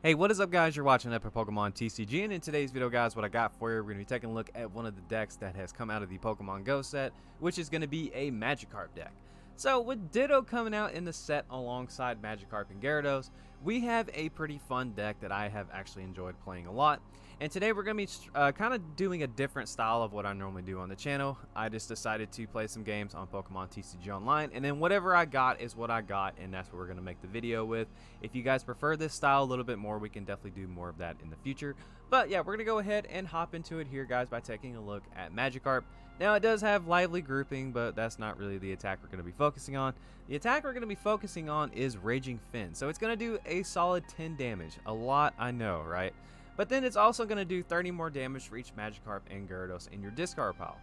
Hey, what is up, guys? You're watching Epic Pokemon TCG, and in today's video, guys, what I got for you, we're going to be taking a look at one of the decks that has come out of the Pokemon Go set, which is going to be a Magikarp deck. So, with Ditto coming out in the set alongside Magikarp and Gyarados, we have a pretty fun deck that I have actually enjoyed playing a lot. And today we're going to be kind of doing a different style of what I normally do on the channel. I just decided to play some games on Pokemon TCG Online, and then whatever I got is what I got, and that's what we're going to make the video with. If you guys prefer this style a little bit more, we can definitely do more of that in the future. But yeah, we're going to go ahead and hop into it here, guys, by taking a look at Magikarp. Now, it does have lively grouping, but that's not really the attack we're going to be focusing on. The attack we're going to be focusing on is Raging Fin. So it's going to do a solid 10 damage. A lot, I know, right? But then it's also going to do 30 more damage for each Magikarp and Gyarados in your discard pile.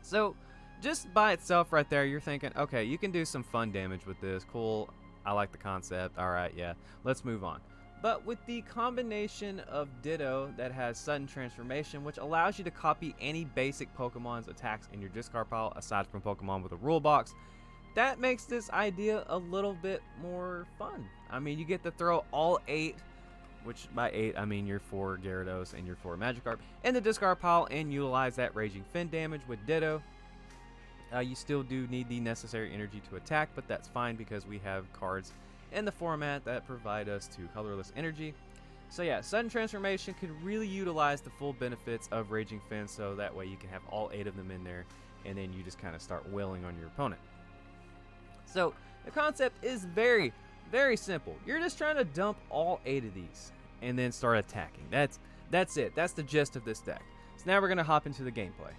So, just by itself right there, you're thinking, okay, you can do some fun damage with this. Cool, I like the concept. Alright, yeah, let's move on. But with the combination of Ditto that has Sudden Transformation, which allows you to copy any basic Pokemon's attacks in your discard pile aside from Pokemon with a rule box, that makes this idea a little bit more fun. I mean, you get to throw all 8, which by 8 I mean your 4 Gyarados and your 4 Magikarp, in the discard pile and utilize that Raging Fin damage with Ditto. You still do need the necessary energy to attack, but that's fine because we have cards in the format that provide us to colorless energy. So yeah, Sudden Transformation could really utilize the full benefits of Raging Fin, so that way you can have all 8 of them in there, and then you just kind of start wailing on your opponent. So the concept is very simple. You're just trying to dump all 8 of these and then start attacking. That's it. That's the gist of this deck. So now we're going to hop into the gameplay.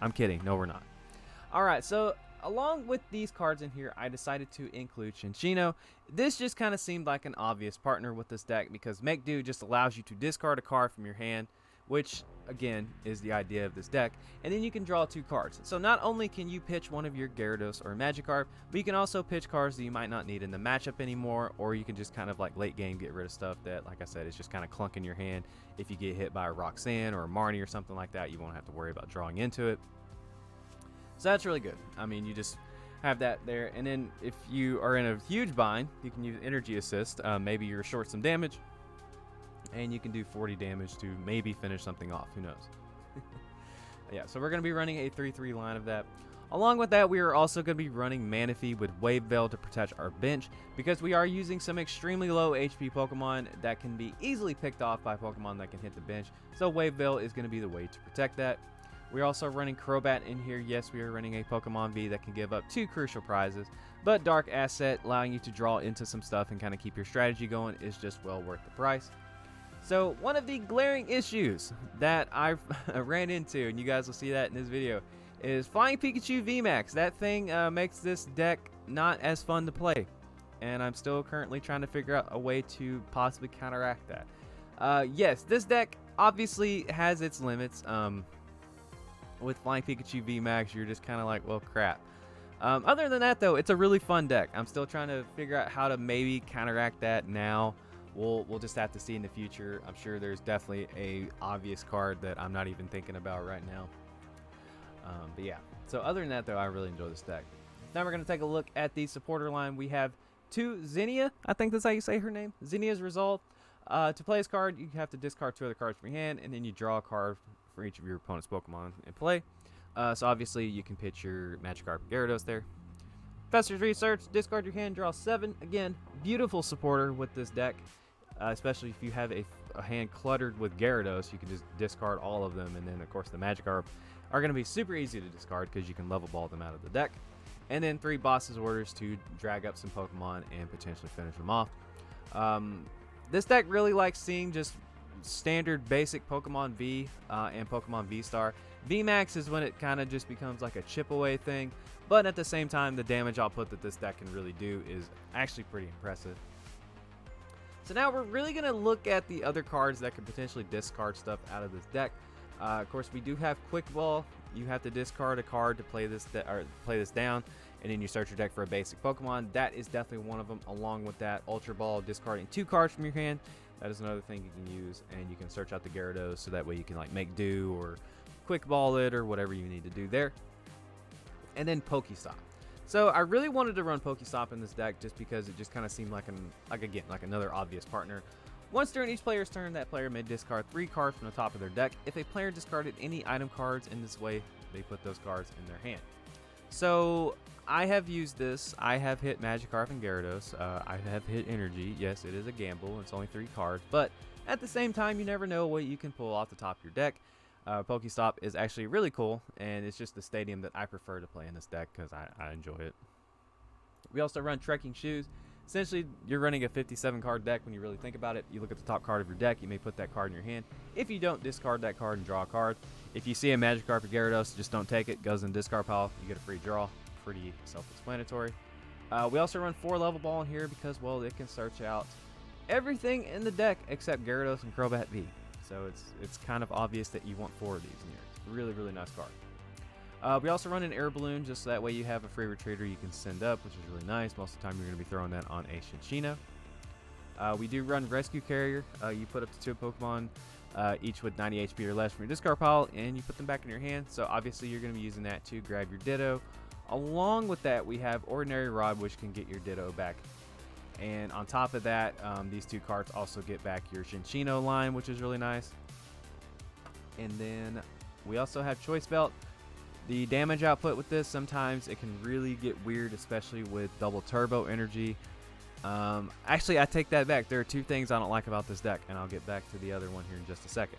I'm kidding. No, we're not. Alright, so along with these cards in here, I decided to include Cinccino. This just kind of seemed like an obvious partner with this deck because Make Do just allows you to discard a card from your hand, which again is the idea of this deck, and then you can draw 2 cards. So not only can you pitch one of your Gyarados or Magikarp, but you can also pitch cards that you might not need in the matchup anymore, or you can just kind of like late game get rid of stuff that, like I said, is just kind of clunking your hand. If you get hit by a Roxanne or a Marnie or something like that, you won't have to worry about drawing into it. So that's really good. I mean, you just have that there, and then if you are in a huge bind, you can use Energy Assist. Maybe you're short some damage, and you can do 40 damage to maybe finish something off. Who knows? Yeah, so we're going to be running a 3-3 line of that. Along with that, we are also going to be running Manaphy with Wave Veil to protect our bench, because we are using some extremely low HP Pokemon that can be easily picked off by Pokemon that can hit the bench. So Wave Veil is going to be the way to protect that. We're also running Crobat in here. Yes, we are running a Pokemon V that can give up 2 crucial prizes, but Dark Asset, allowing you to draw into some stuff and kind of keep your strategy going, is just well worth the price. So one of the glaring issues that I ran into, and you guys will see that in this video, is Flying Pikachu VMAX. That thing makes this deck not as fun to play, and I'm still currently trying to figure out a way to possibly counteract that. Yes, this deck obviously has its limits. With Flying Pikachu VMAX, you're just kind of like, well, crap. Other than that, though, it's a really fun deck. I'm still trying to figure out how to maybe counteract that now. We'll just have to see in the future. I'm sure there's definitely a obvious card that I'm not even thinking about right now. But yeah, so other than that, though, I really enjoy this deck. Now we're going to take a look at the supporter line. We have 2 Zinnia. I think that's how you say her name. Zinnia's Resolve. To play this card, you have to discard 2 other cards from your hand, and then you draw a card for each of your opponent's Pokemon in play. So obviously you can pitch your Magikarp and Gyarados there. Professor's Research, discard your hand, draw 7. Again, beautiful supporter with this deck, especially if you have a hand cluttered with Gyarados. You can just discard all of them, and then of course the Magikarp are going to be super easy to discard because you can level ball them out of the deck. And then 3 Boss's Orders to drag up some Pokemon and potentially finish them off. This deck really likes seeing just standard basic Pokemon V and Pokemon V-Star. VMAX is when it kind of just becomes like a chip away thing, but at the same time, the damage output that this deck can really do is actually pretty impressive. So now we're really going to look at the other cards that could potentially discard stuff out of this deck. Of course, we do have Quick Ball. You have to discard a card to play this down, and then you search your deck for a basic Pokemon. That is definitely one of them. Along with that, Ultra Ball, discarding 2 cards from your hand. That is another thing you can use, and you can search out the Gyarados, so that way you can like Make Do or Quick Ball it or whatever you need to do there. And then Pokestop. So I really wanted to run Pokestop in this deck just because it just kind of seemed like another obvious partner. Once during each player's turn, that player may discard 3 cards from the top of their deck. If a player discarded any item cards in this way, they put those cards in their hand. So I have used this. I have hit Magikarp and Gyarados. I have hit Energy. Yes, it is a gamble. It's only 3 cards. But at the same time, you never know what you can pull off the top of your deck. Pokestop is actually really cool, and it's just the stadium that I prefer to play in this deck because I enjoy it. We also run Trekking Shoes. Essentially, you're running a 57 card deck when you really think about it. You look at the top card of your deck, you may put that card in your hand. If you don't, discard that card and draw a card. If you see a Magikarp or Gyarados, just don't take it. Goes in the discard pile. You get a free draw. Pretty self-explanatory. We also run 4 level ball in here because, well, it can search out everything in the deck except Gyarados and Crobat V. So it's kind of obvious that you want 4 of these in here. It's a really, really nice card. We also run an air balloon just so that way you have a free retreater you can send up, which is really nice. Most of the time you're going to be throwing that on a Shinchino. We do run Rescue Carrier. You put up to 2 Pokemon, each with 90 HP or less from your discard pile, and you put them back in your hand. So obviously you're going to be using that to grab your Ditto. Along with that, we have Ordinary Rod, which can get your Ditto back. And on top of that, these 2 cards also get back your Shinchino line, which is really nice. And then we also have Choice Belt. The damage output with this, sometimes it can really get weird, especially with double turbo energy. Actually, I take that back. There are 2 things I don't like about this deck, and I'll get back to the other one here in just a second.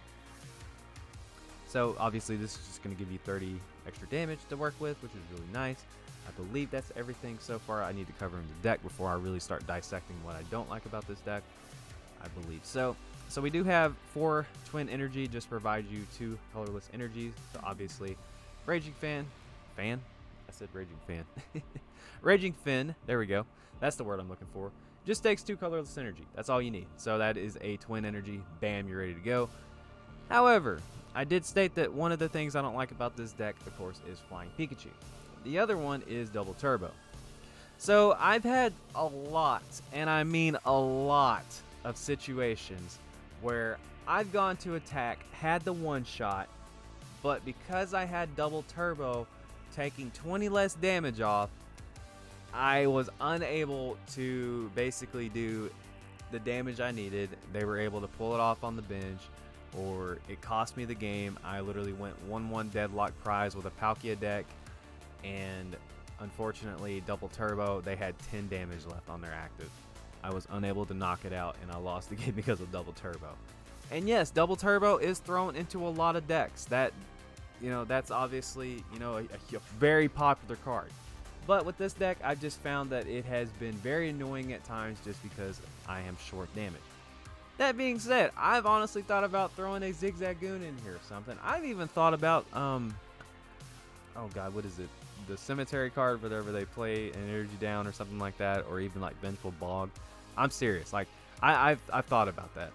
So obviously this is just going to give you 30 extra damage to work with, which is really nice. I believe that's everything so far I need to cover in the deck before I really start dissecting what I don't like about this deck. I believe so. So we do have 4 Twin Energy, just provide you 2 colorless energies. So obviously Raging Fan? I said Raging Fan. Raging Fin, there we go. That's the word I'm looking for. Just takes 2 colorless energy. That's all you need. So that is a Twin Energy. Bam, you're ready to go. However, I did state that one of the things I don't like about this deck, of course, is Flying Pikachu. The other one is Double Turbo. So I've had a lot, and I mean a lot, of situations where I've gone to attack, had the one-shot, but because I had Double Turbo taking 20 less damage off, I was unable to basically do the damage I needed. They were able to pull it off on the bench, or it cost me the game. I literally went 1-1 deadlock prize with a Palkia deck, and unfortunately Double Turbo, they had 10 damage left on their active. I was unable to knock it out, and I lost the game because of Double Turbo. And yes, Double Turbo is thrown into a lot of decks. That, that's obviously, a very popular card. But with this deck, I've just found that it has been very annoying at times just because I am short damage. That being said, I've honestly thought about throwing a Zigzagoon in here or something. I've even thought about, oh god, what is it? The Cemetery card, whenever they play an energy down or something like that, or even like Vengeful Bog. I'm serious. Like, I've thought about that.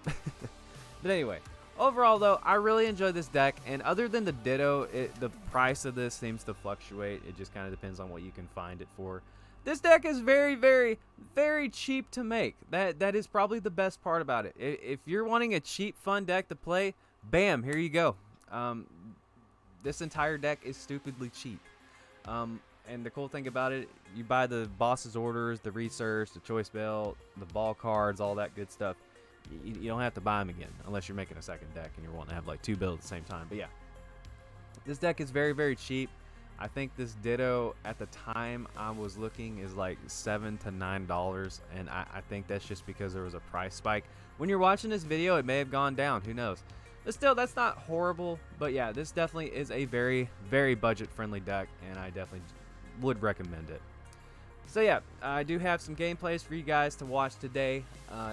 But anyway, overall though, I really enjoy this deck, and other than the Ditto, the price of this seems to fluctuate. It just kind of depends on what you can find it for. This deck is very, very, very cheap to make. That is probably the best part about it. If you're wanting a cheap, fun deck to play, bam, here you go. This entire deck is stupidly cheap. And the cool thing about it, you buy the boss's orders, the research, the choice belt, the ball cards, all that good stuff. You don't have to buy them again unless you're making a second deck and you're wanting to have like 2 builds at the same time. But yeah, this deck is very, very cheap. I think this Ditto at the time I was looking is like $7 to $9, and I think that's just because there was a price spike. When you're watching this video, it may have gone down. Who knows? But still, that's not horrible. But yeah, this definitely is a very, very budget-friendly deck, and I definitely would recommend it. So yeah, I do have some gameplays for you guys to watch today.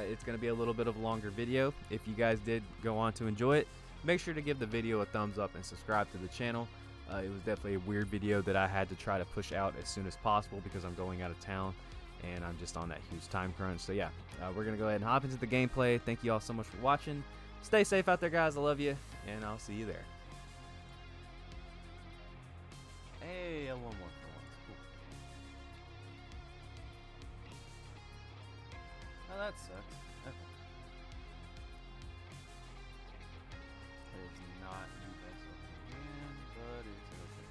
It's going to be a little bit of a longer video. If you guys did go on to enjoy it, make sure to give the video a thumbs up and subscribe to the channel. It was definitely a weird video that I had to try to push out as soon as possible because I'm going out of town and I'm just on that huge time crunch. So yeah, we're going to go ahead and hop into the gameplay. Thank you all so much for watching. Stay safe out there, guys. I love you, and I'll see you there. Hey, one more for once. Cool. Oh, that sucks. Okay. It's not in best again, but it's okay.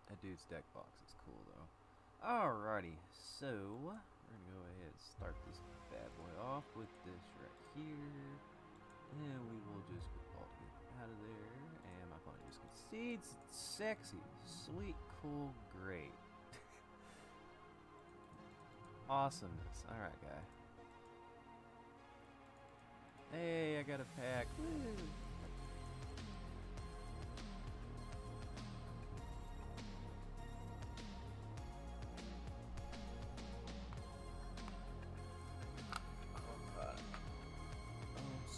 That dude's deck box is cool, though. Alrighty, so we're gonna go ahead and start this bad boy off with this right here. And we will just get the ball to get out of there. And my opponent just concedes. Sexy, sweet, cool, great. Awesomeness. Alright, guy. Hey, I got a pack. Woo!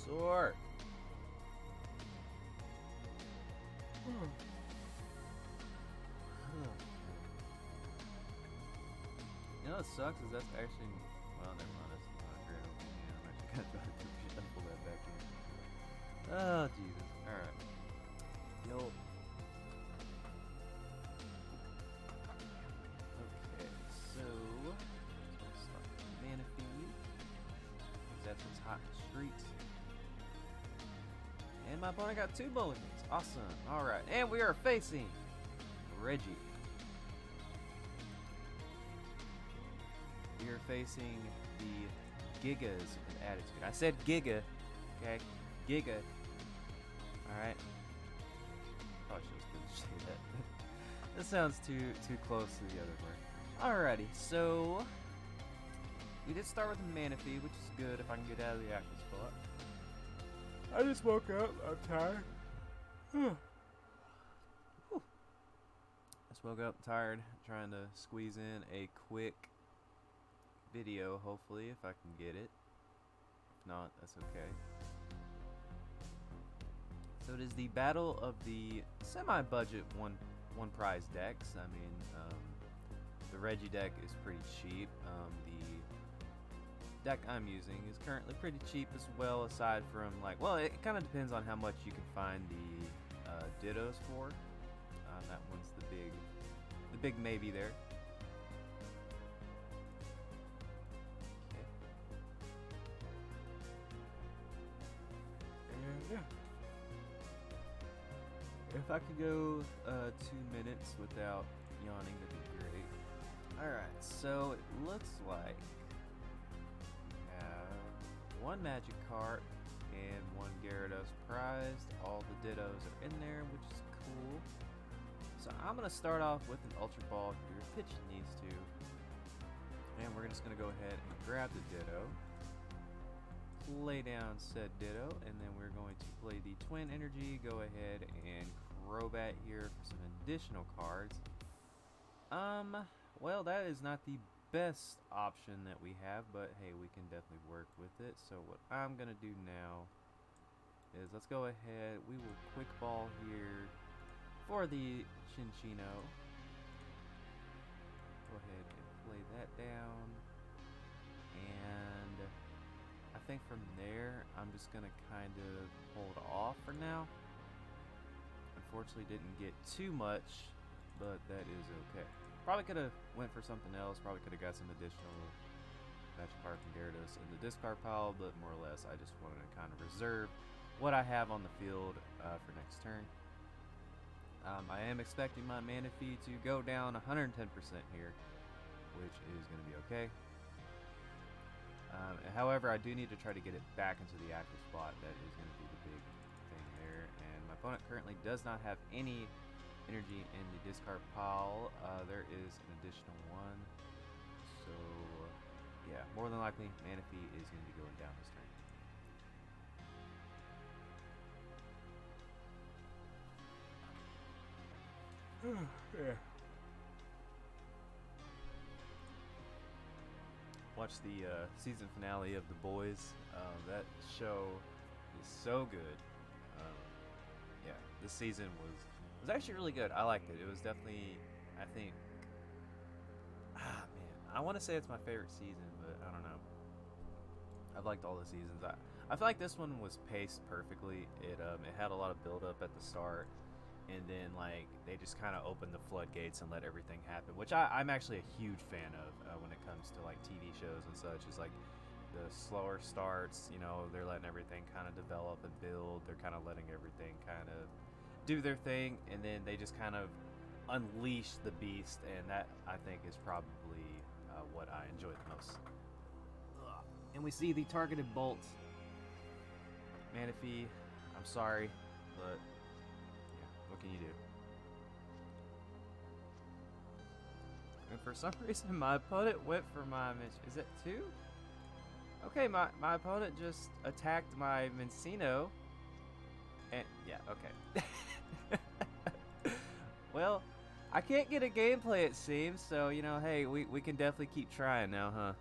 Sore. You know what sucks is that's actually, well, never mind, that's not a great opening. I'm actually gonna try to pull that back in. Oh, Jesus. Alright. Yo. Okay, so let's start with Mana Feed. That's what's hot in the streets. And my opponent got 2 bowling beans. Awesome. Alright. And we are facing Reggie. We are facing the Gigas with attitude. I said Giga. Okay? Giga. Alright. Probably should say that. This sounds too close to the other word. Alrighty. So we did start with a Mana Feed, which is good if I can get out of the active spot. I just woke up. I'm tired. I just woke up tired, trying to squeeze in a quick video, hopefully, if I can get it. If not, that's okay. So it is the battle of the semi-budget one prize decks. I mean, the Reggie deck is pretty cheap. The deck I'm using is currently pretty cheap as well, aside from, like, well, it kind of depends on how much you can find the Dittos for. That one's the big maybe there. Okay. And yeah. If I could go 2 minutes without yawning, that'd be great. Alright, so it looks like one Magikarp and one Gyarados prized. All the Dittos are in there, which is cool. So I'm going to start off with an Ultra Ball here, pitching these two. And we're just going to go ahead and grab the Ditto, lay down said Ditto, and then we're going to play the Twin Energy, go ahead and Crobat here for some additional cards. Well, that is not the best option that we have, but hey, we can definitely work with it. So what I'm gonna do now is let's go ahead, we will Quick Ball here for the Chinchino. Go ahead and play that down, and I think from there I'm just gonna kind of hold off for now. Unfortunately didn't get too much, but that is okay. Probably could have went for something else. Probably could have got some additional Magikarp and Gyarados in the discard pile, but more or less I just wanted to kind of reserve what I have on the field for next turn. I am expecting my Mana Feed to go down 110% here, which is going to be okay. However, I do need to try to get it back into the active spot. That is going to be the big thing there. And my opponent currently does not have any energy in the discard pile. There is an additional one. So, yeah, more than likely, Mana Feed is going to be going down this turn. Yeah. Watch the season finale of The Boys. That show is so good. Yeah, this season was actually really good. I liked it. It was definitely, I think, man, I want to say it's my favorite season, but I don't know. I've liked all the seasons. I feel like this one was paced perfectly. It had a lot of build up at the start, and then like they just kind of opened the floodgates and let everything happen, which I'm actually a huge fan of when it comes to like TV shows and such. Is like the slower starts, you know, they're letting everything kind of develop and build. They're kind of letting everything kind of do their thing, and then they just kind of unleash the beast, and that I think is probably what I enjoy the most. And we see the targeted bolt. Manaphy, I'm sorry, but yeah, what can you do? And for some reason, my opponent went for my... Is it 2? Okay, my opponent just attacked my Mincino. And, yeah, okay. Well, I can't get a gameplay, it seems, so, you know, hey, we can definitely keep trying now, huh?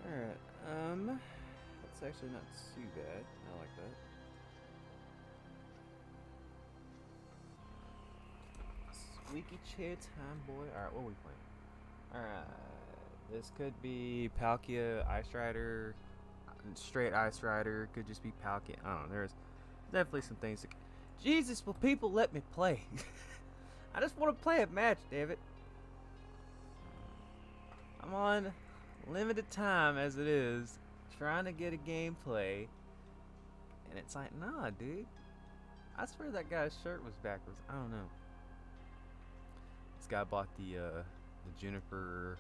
Alright, that's actually not too bad. I like that. Squeaky chair time, boy. Alright, what are we playing? Alright, this could be Palkia, Ice Rider, straight Ice Rider, could just be Palkia. I don't know, there's definitely some things that... Jesus, will people let me play? I just want to play a match, damn it. I'm on limited time as it is, trying to get a gameplay, and it's like, nah, dude. I swear that guy's shirt was backwards. I don't know. This guy bought the Juniper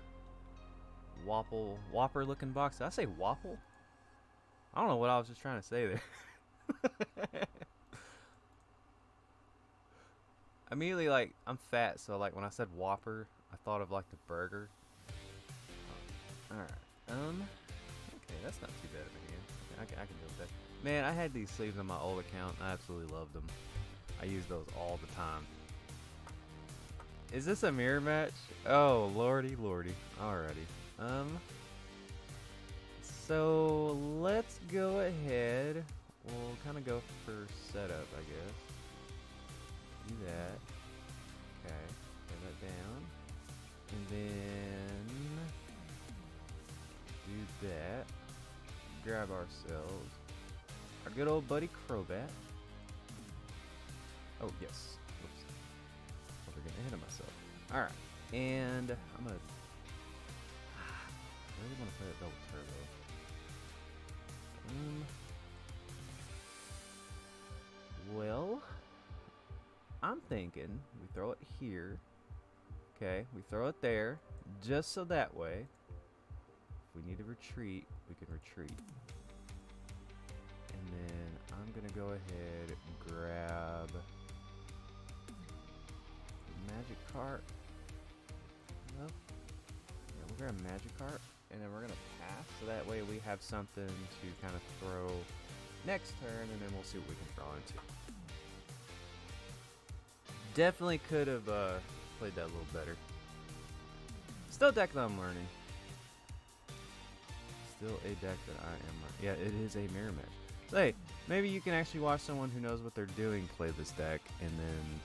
Whopper looking box. Did I say Whopple? I don't know what I was just trying to say there. Immediately, like, I'm fat, so like when I said Whopper, I thought of like the burger. Alright, okay, that's not too bad of a hand. I can deal with that. Man, I had these sleeves on my old account. I absolutely loved them. I use those all the time. Is this a mirror match? Oh, lordy. Alrighty. So let's go ahead. We'll kind of go for setup, I guess. Do that. Okay, lay that down. And then do that. Grab ourselves our good old buddy Crobat. Oh, yes. Whoops. We're getting ahead of myself. Alright. And I'm gonna... I really want to play that double turbo. Well, I'm thinking we throw it here. Okay, we throw it there, just so that way, if we need to retreat, we can retreat. And then I'm gonna go ahead and grab Magikarp. No? Yeah, we'll grab Magikarp, and then we're gonna pass, so that way we have something to kind of throw next turn, and then we'll see what we can draw into. Definitely could have played that a little better. Still a deck that I'm learning. Still a deck that I am learning. Yeah, it is a mirror match. So hey, maybe you can actually watch someone who knows what they're doing play this deck, and then,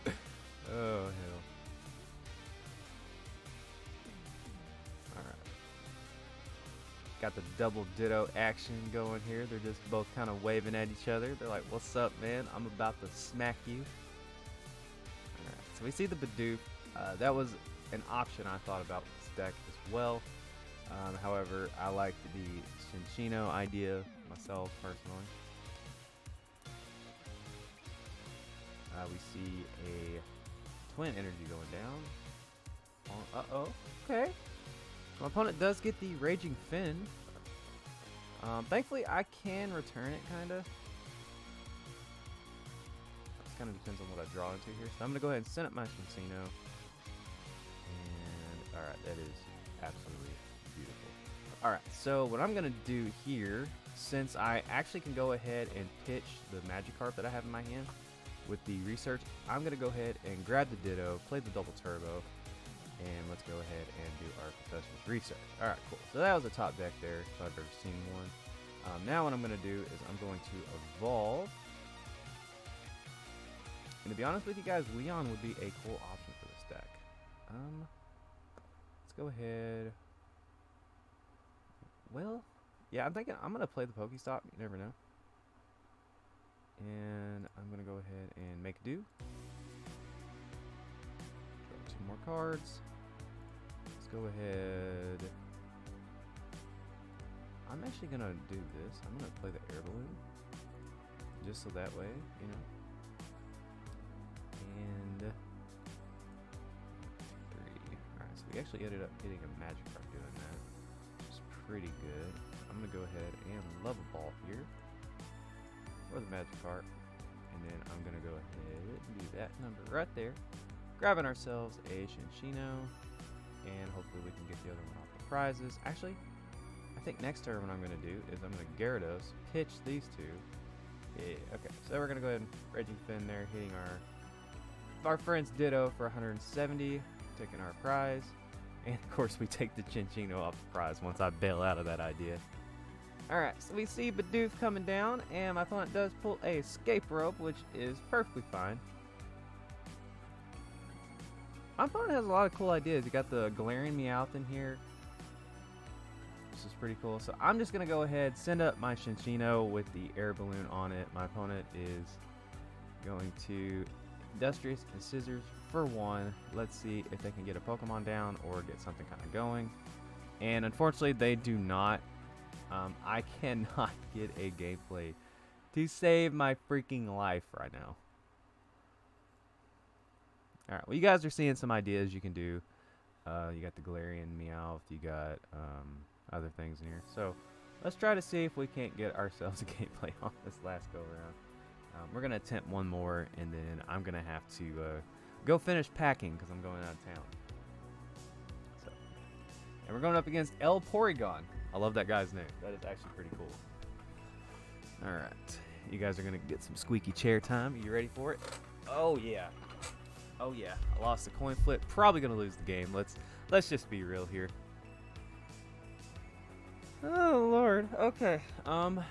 you know. Oh, hell. Alright. Got the double ditto action going here. They're just both kind of waving at each other. They're like, what's up, man? I'm about to smack you. Alright, so we see the Bidoof. That was an option I thought about with this deck as well. However, I liked the Cinccino idea myself, personally. We see a Twin Energy going down. Uh-oh. Okay. My opponent does get the Raging Fin. Thankfully, I can return it, kind of. It kind of depends on what I draw into here. So I'm going to go ahead and send up my Cinccino. And, alright, that is absolutely beautiful. Alright, so what I'm going to do here, since I actually can go ahead and pitch the Magikarp that I have in my hand with the research, I'm going to go ahead and grab the Ditto, play the double turbo, and let's go ahead and do our Professor's Research. Alright, cool. So that was a top deck there, if I've ever seen one. Now what I'm going to do is I'm going to evolve. And to be honest with you guys, Leon would be a cool option for this deck. Let's go ahead. Well, yeah, I'm thinking I'm going to play the Pokestop. You never know. And I'm going to go ahead and make do. Draw 2 more cards. Let's go ahead. I'm actually going to do this. I'm going to play the Air Balloon. Just so that way, you know. And 3. We actually ended up getting a Magikarp doing that, which is pretty good. I'm going to go ahead and level ball here for the Magikarp. And then I'm going to go ahead and do that number right there. Grabbing ourselves a Shinchino. And hopefully we can get the other one off the prizes. Actually, I think next turn what I'm going to do is I'm going to Gyarados, pitch these two. Yeah, okay. So we're going to go ahead and Raging Fin there, hitting our friend's Ditto for 170, taking our prize. And of course we take the Chinchino off the prize once I bail out of that idea. Alright, so we see Bidoof coming down, and my opponent does pull a escape rope, which is perfectly fine. My opponent has a lot of cool ideas. You got the Galarian Meowth in here. This is pretty cool. So I'm just going to go ahead, send up my Shinchino with the air balloon on it. My opponent is going to Industrious and Scissors for 1. Let's see if they can get a Pokemon down or get something kind of going. And unfortunately, they do not. I cannot get a gameplay to save my freaking life right now. Alright, well, you guys are seeing some ideas you can do. You got the Galarian Meowth, you got other things in here. So let's try to see if we can't get ourselves a gameplay on this last go around. We're going to attempt one more, and then I'm going to have to go finish packing because I'm going out of town. So, and we're going up against El Porygon. I love that guy's name. That is actually pretty cool. Alright, you guys are going to get some squeaky chair time. Are you ready for it? Oh, yeah. Oh, yeah. I lost the coin flip. Probably going to lose the game. Let's just be real here. Oh, Lord. Okay. Well.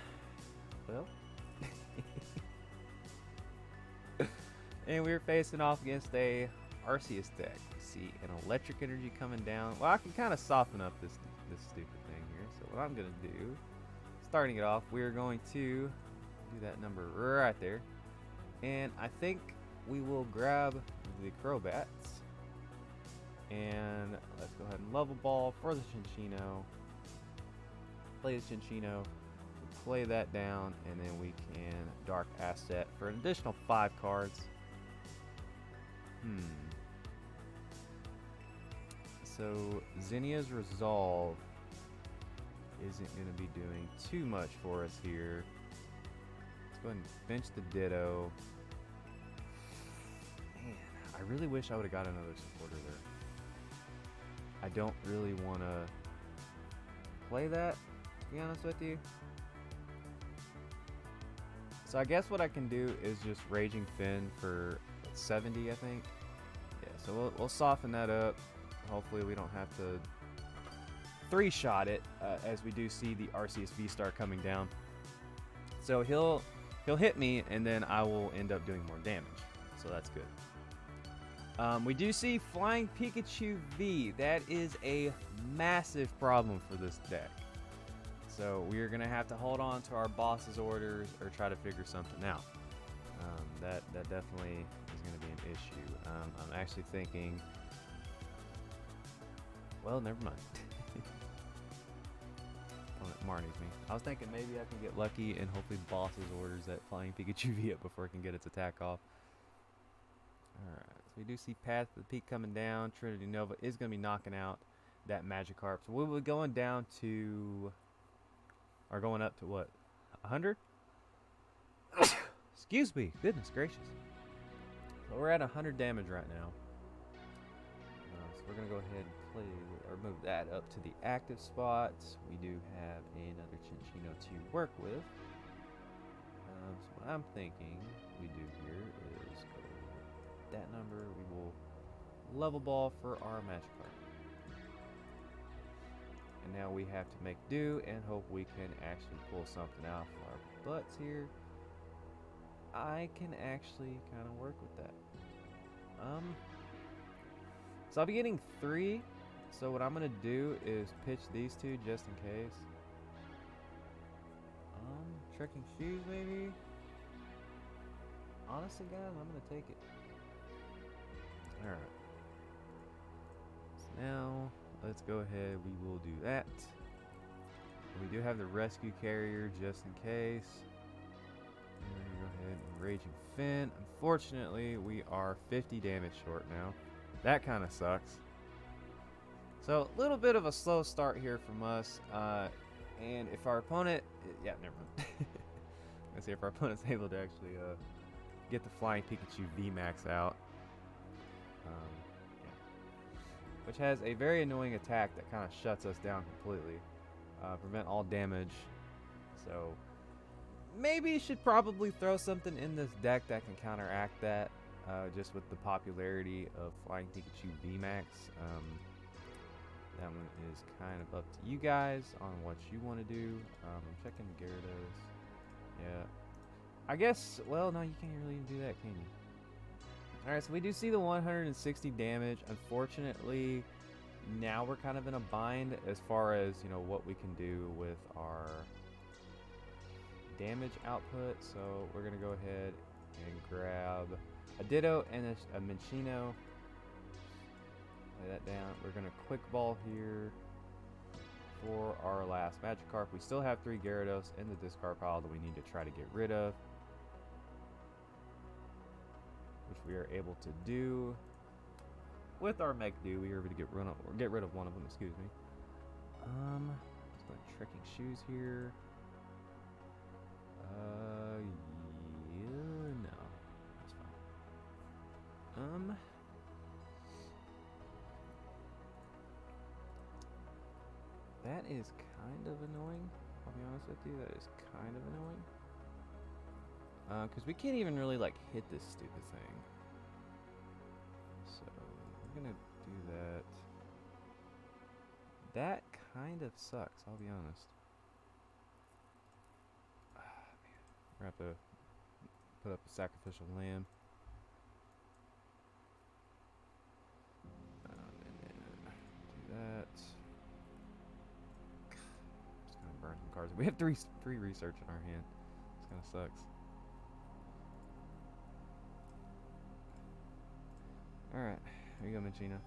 And we're facing off against a Arceus deck. See an electric energy coming down. Well, I can kind of soften up this stupid thing here. So what I'm going to do, starting it off, we're going to do that number right there. And I think we will grab the Crobats. And let's go ahead and level ball for the Chinchino. Play the Chinchino. Play that down. And then we can Dark Asset for an additional 5 cards. So Zinnia's Resolve isn't going to be doing too much for us here. Let's go ahead and bench the Ditto. Man, I really wish I would have got another supporter there. I don't really want to play that, to be honest with you. So I guess what I can do is just Raging Fin for 70, I think. Yeah, so we'll soften that up. Hopefully we don't have to 3-shot it, as we do see the Arceus V-Star coming down. So he'll hit me, and then I will end up doing more damage. So that's good. We do see Flying Pikachu V. That is a massive problem for this deck. So we are going to have to hold on to our boss's orders or try to figure something out. That definitely is going to be an issue. I'm actually thinking, well, never mind. Marnie's me. I was thinking maybe I can get lucky and hopefully boss's orders that Flying Pikachu V up before it can get its attack off. Alright, so we do see Path of the Peak coming down. Trinity Nova is going to be knocking out that Magikarp. So we'll be going down to, or going up to what, 100? Excuse me, goodness gracious. So we're at 100 damage right now. So we're going to go ahead and play, or move that up to the active spots. We do have another Chinchino to work with. So what I'm thinking we do here is go with that number. We will level ball for our Magikarp. And now we have to make do and hope we can actually pull something out for our butts here. I can actually kind of work with that. So I'll be getting 3. So what I'm going to do is pitch these 2 just in case. Trekking Shoes maybe? Honestly, guys, I'm going to take it. Alright. So now, let's go ahead. We will do that. We do have the Rescue Carrier just in case. And we're going to go ahead and Raging Fin. Unfortunately, we are 50 damage short now. That kind of sucks. So a little bit of a slow start here from us. And if our opponent, yeah, never mind. Let's see if our opponent's able to actually get the Flying Pikachu VMAX out. Yeah. Which has a very annoying attack that kind of shuts us down completely. Prevent all damage. So maybe you should probably throw something in this deck that can counteract that. Just with the popularity of Flying Pikachu VMAX. That one is kind of up to you guys on what you want to do. I'm checking Gyarados. Yeah. I guess, well, no, you can't really even do that, can you? Alright, so we do see the 160 damage. Unfortunately, now we're kind of in a bind as far as, you know, what we can do with our damage output. So we're going to go ahead and grab a Ditto and a Minccino. Lay that down. We're going to quick ball here for our last Magikarp. We still have 3 Gyarados in the discard pile that we need to try to get rid of, which we are able to do with our Mech-Do. We are able to get rid of one of them, excuse me. Let's go Trekking Shoes here. Yeah, no. That's fine. That is kind of annoying. I'll be honest with you, that is kind of annoying. Because we can't even really, like, hit this stupid thing. So, we're gonna do that. That kind of sucks, I'll be honest. Man. We're gonna have to put up a sacrificial lamb. And then do that. Burn some cards. We have three research in our hand. This kind of sucks. Alright, here you go, Minccino.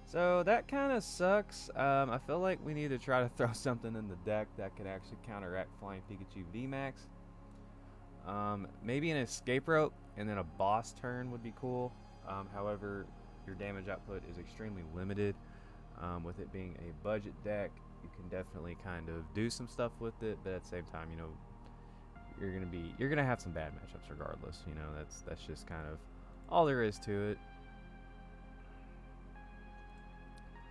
So that kind of sucks. I feel like we need to try to throw something in the deck that could actually counteract Flying Pikachu VMAX. Maybe an escape rope and then a boss turn would be cool. However, your damage output is extremely limited. With it being a budget deck, you can definitely kind of do some stuff with it, but at the same time, you know, you're gonna have some bad matchups regardless. You know, that's just kind of all there is to it.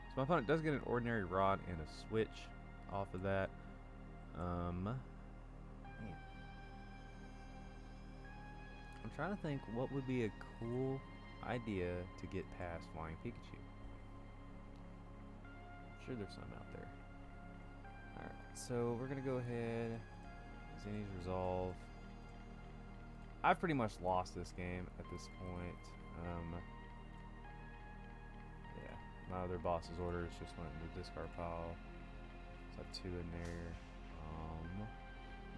So my opponent does get an Ordinary Rod and a Switch off of that. Man. I'm trying to think what would be a cool idea to get past Flying Pikachu. I'm sure there's some out there. Alright, so we're going to go ahead. Zinni's Resolve. I've pretty much lost this game at this point. Yeah, my other boss's orders just went in the discard pile. So I have 2 in there.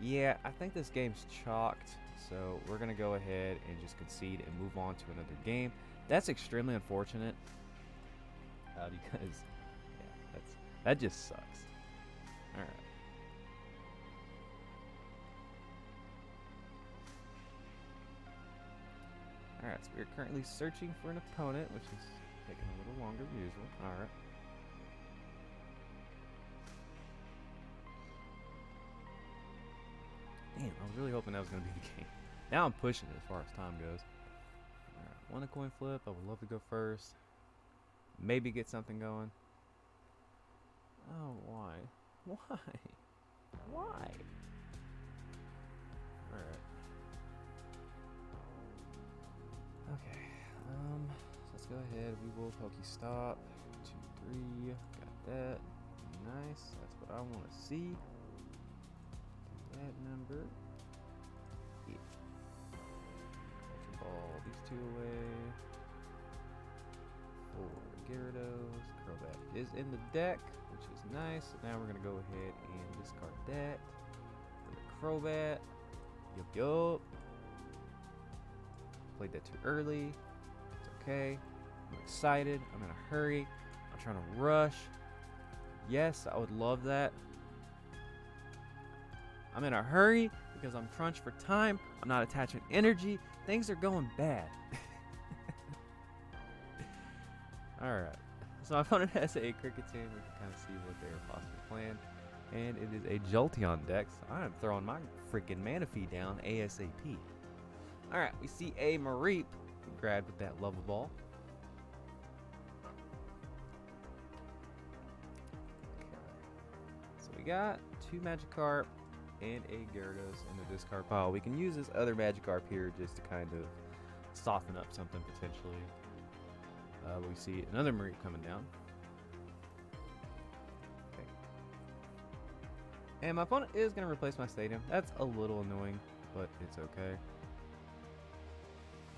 Yeah, I think this game's chalked. So we're going to go ahead and just concede and move on to another game. That's extremely unfortunate. Because, yeah, that just sucks. Alright. Alright, so we're currently searching for an opponent, which is taking a little longer than usual. Alright. Damn, I was really hoping that was going to be the game. Now I'm pushing it as far as time goes. Alright, want a coin flip? I would love to go first. Maybe get something going. Oh, why? Why? Why? Alright. Okay. So let's go ahead. We will Pokestop. 2, 3. Got that. Nice. That's what I want to see. Do that number. Yeah. Ultra Ball these 2 away. 4 Gyarados. Crobat is in the deck, which is nice. So now we're going to go ahead and discard that for the Crobat. Yup, yup. Played that too early. It's okay. I'm excited. I'm in a hurry. I'm trying to rush. Yes, I would love that. I'm in a hurry because I'm crunched for time. I'm not attaching energy. Things are going bad. Alright. So my opponent has a Cricketune. We can kind of see what they're possibly playing. And it is a Jolteon deck. So I am throwing my freaking Manaphy down ASAP. Alright, we see a Mareep. Grab with that Level Ball. So we got 2 Magikarp and a Gyarados in the discard pile. We can use this other Magikarp here just to kind of soften up something potentially. We see another Mareep coming down. Okay. And my opponent is going to replace my Stadium. That's a little annoying, but it's okay.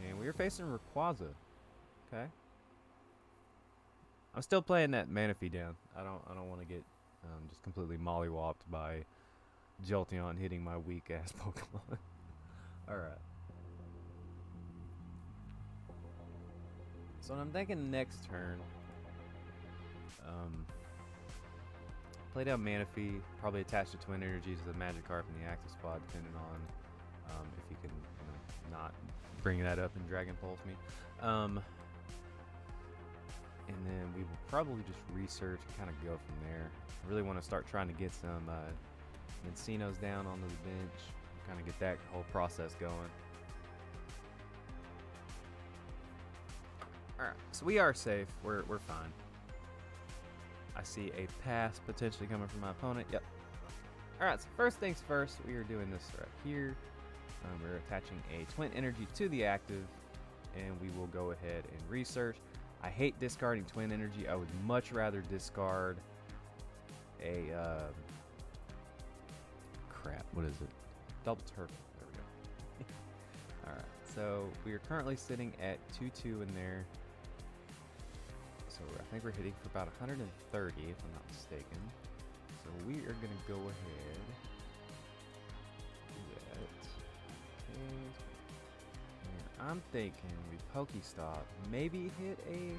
And we are facing Rayquaza. Okay. I'm still playing that Manaphy down. I don't want to get just completely mollywopped by Jolteon hitting my weak ass Pokemon. Alright. So I'm thinking next turn, play down Manaphy, probably attach the Twin Energy to the Magikarp in the active spot, depending on if you can not bring that up and Dragon Pulse me. And then we will probably just research and kind of go from there. I really want to start trying to get some Mencinos down onto the bench, kind of get that whole process going. Alright, so we are safe. We're fine. I see a pass potentially coming from my opponent. Yep. Alright, so first things first, we are doing this right here. We're attaching a Twin Energy to the active, and we will go ahead and research. I hate discarding Twin Energy. I would much rather discard a crap, what is it? Double Turtle. There we go. Alright, so we are currently sitting at 2-2 in there. So I think we're hitting for about 130, if I'm not mistaken. So we are going to go ahead. Do that. Okay. And I'm thinking we Pokestop. Maybe hit a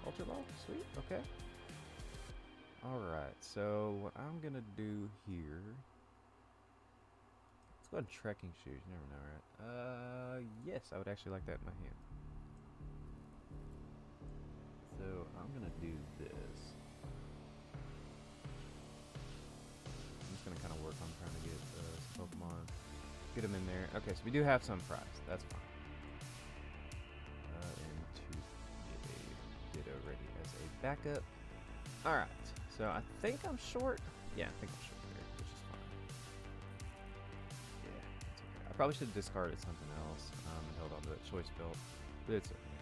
Ultra Ball? Sweet. Okay. Alright, so what I'm going to do here. Let's go ahead and Trekking Shoes. You never know, right? Yes, I would actually like that in my hand. So I'm gonna do this. I'm just gonna kind of work on trying to get some Pokemon, get them in there. Okay, so we do have some prize. That's fine. And to get a Ditto ready as a backup. All right. So I think I'm short. Yeah, I think I'm short there, which is fine. Yeah, that's okay. I probably should have discarded something else and held on to that choice belt, but it's okay.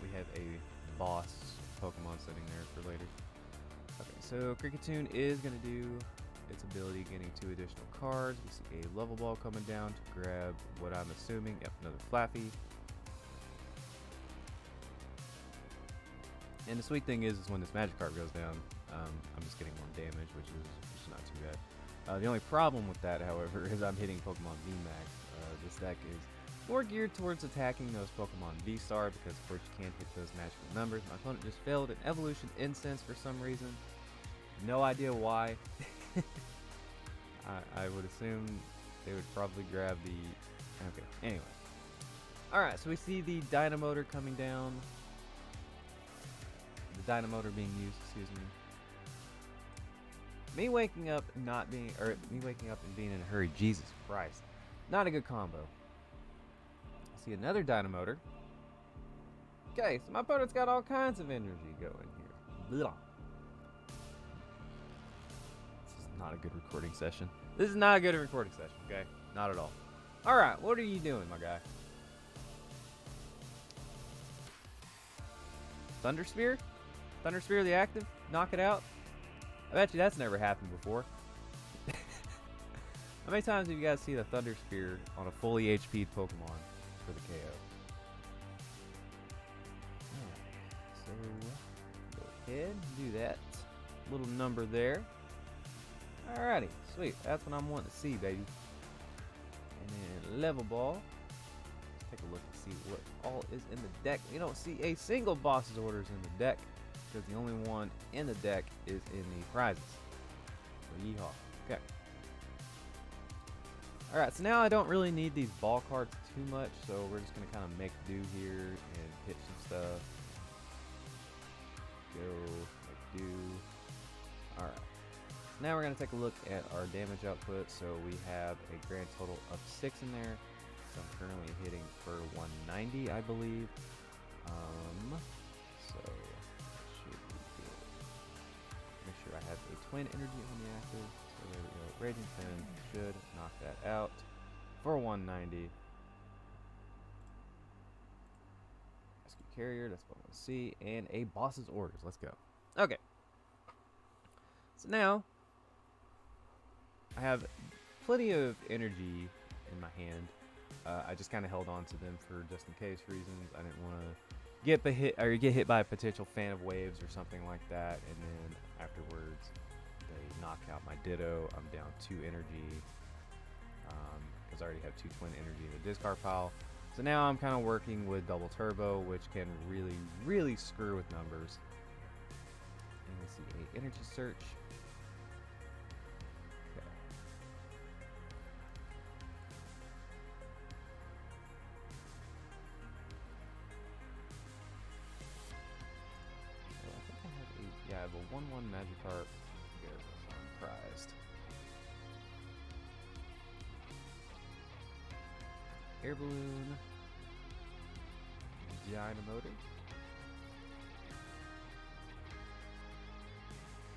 We have a boss Pokemon sitting there for later. Okay, so Cricketune is going to do its ability, getting 2 additional cards. We see a Level Ball coming down to grab what I'm assuming. Yep, another Flaffy. And the sweet thing is when this Magikarp goes down, I'm just getting 1 damage, which is not too bad. The only problem with that, however, is I'm hitting Pokemon VMAX. This deck is more geared towards attacking those Pokemon V-Star because, of course, you can't hit those magical numbers. My opponent just failed an Evolution Incense for some reason. No idea why. I would assume they would probably grab the... Okay, anyway. Alright, so we see the Dynamotor coming down. The Dynamotor being used, excuse me. Me waking up and being in a hurry, Jesus Christ. Not a good combo. See another Dynamotor. Okay, so my opponent's got all kinds of energy going here. Blah. This is not a good recording session. This is not a good recording session, okay? Not at all. Alright, what are you doing, my guy? Thunder Spear? Thunder Spear the active? Knock it out? I bet you that's never happened before. How many times have you guys seen a Thunder Spear on a fully HP'd Pokemon for the KO? Alright, so go ahead and do that. Little number there. Alrighty, sweet. That's what I'm wanting to see, baby. And then Level Ball. Let's take a look and see what all is in the deck. We don't see a single boss's orders in the deck, because the only one in the deck is in the prizes. So yeehaw. Okay. Alright, so now I don't really need these ball cards too much, so we're just going to kind of make do here and hit some stuff. go. Like do. Alright. Now we're going to take a look at our damage output. So we have a grand total of 6 in there. So I'm currently hitting for 190, I believe. So should be good. Make sure I have a twin energy on the active. So there we go. Raging Fin should knock that out for 190. Rescue Carrier, that's what I want to see. And a Boss's Orders. Let's go. Okay. So now I have plenty of energy in my hand. I just kind of held on to them for just in case reasons. I didn't want to get hit by a potential fan of waves or something like that, and then afterwards they knock out my Ditto. I'm down 2 energy because I already have 2 twin energy in the discard pile. So now I'm kind of working with double turbo, which can really screw with numbers. And let's see, a energy search. Yeah, I have a 1/1 Magikarp. Good, I'm prized. Air Balloon. Dynamotor.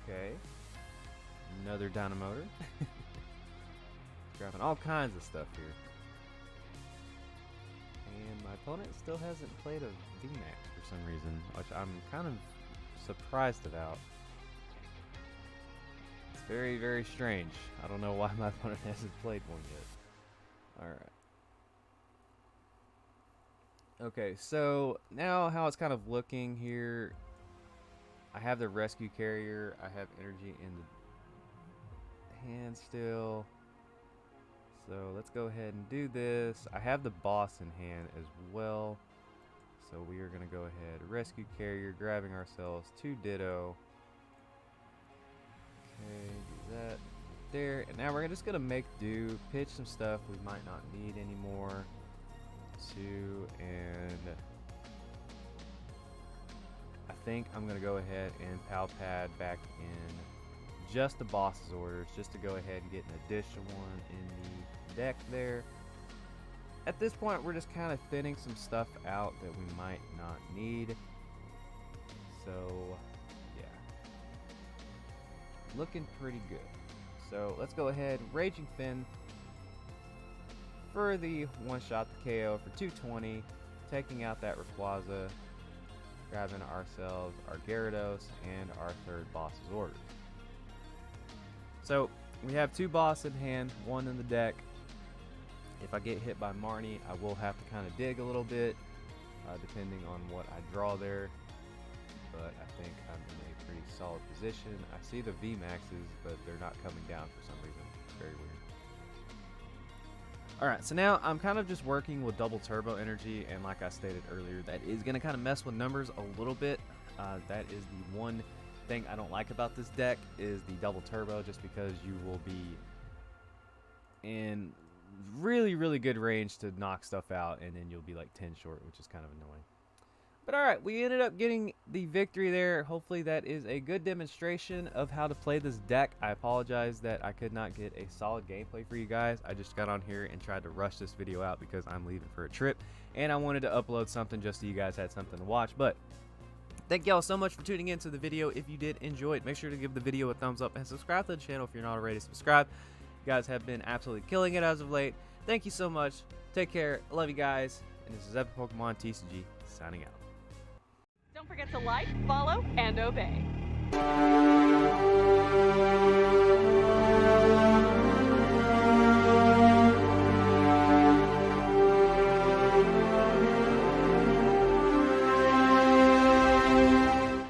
Okay. Another Dynamotor. Grabbing all kinds of stuff here. And my opponent still hasn't played a VMAX for some reason, which I'm kind of surprised about. It's very strange. I don't know why my opponent hasn't played one yet. Alright. Okay, so now how it's kind of looking here. I have the Rescue Carrier. I have energy in the hand still. So let's go ahead and do this. I have the boss in hand as well. So we are going to go ahead, Rescue Carrier, grabbing ourselves 2 Ditto. Okay, do that there. And now we're just going to make do, pitch some stuff we might not need anymore. 2, and I think I'm going to go ahead and Pal Pad back in just the boss's orders, just to go ahead and get an additional one in the deck there. At this point, we're just kind of thinning some stuff out that we might not need. So, yeah. Looking pretty good. So, let's go ahead. Raging Fin for the one-shot the KO for 220. Taking out that Rayquaza. Grabbing ourselves our Gyarados and our 3rd boss's order. So, we have 2 boss in hand, 1 in the deck. If I get hit by Marnie, I will have to kind of dig a little bit, depending on what I draw there. But I think I'm in a pretty solid position. I see the VMAXs, but they're not coming down for some reason. It's very weird. Alright, so now I'm kind of just working with double turbo energy, and like I stated earlier, that is going to kind of mess with numbers a little bit. That is the one thing I don't like about this deck, is the double turbo, just because you will be in really good range to knock stuff out, and then you'll be like 10 short, which is kind of annoying. But alright, we ended up getting the victory there. Hopefully that is a good demonstration of how to play this deck. I apologize that I could not get a solid gameplay for you guys. I just got on here and tried to rush this video out because I'm leaving for a trip, and I wanted to upload something just so you guys had something to watch. But thank y'all so much for tuning into the video. If you did enjoy it, make sure to give the video a thumbs up and subscribe to the channel if you're not already subscribed. You guys have been absolutely killing it as of late. Thank you so much. Take care. I love you guys. And this is Epic Pokemon TCG signing out. Don't forget to like, follow, and obey.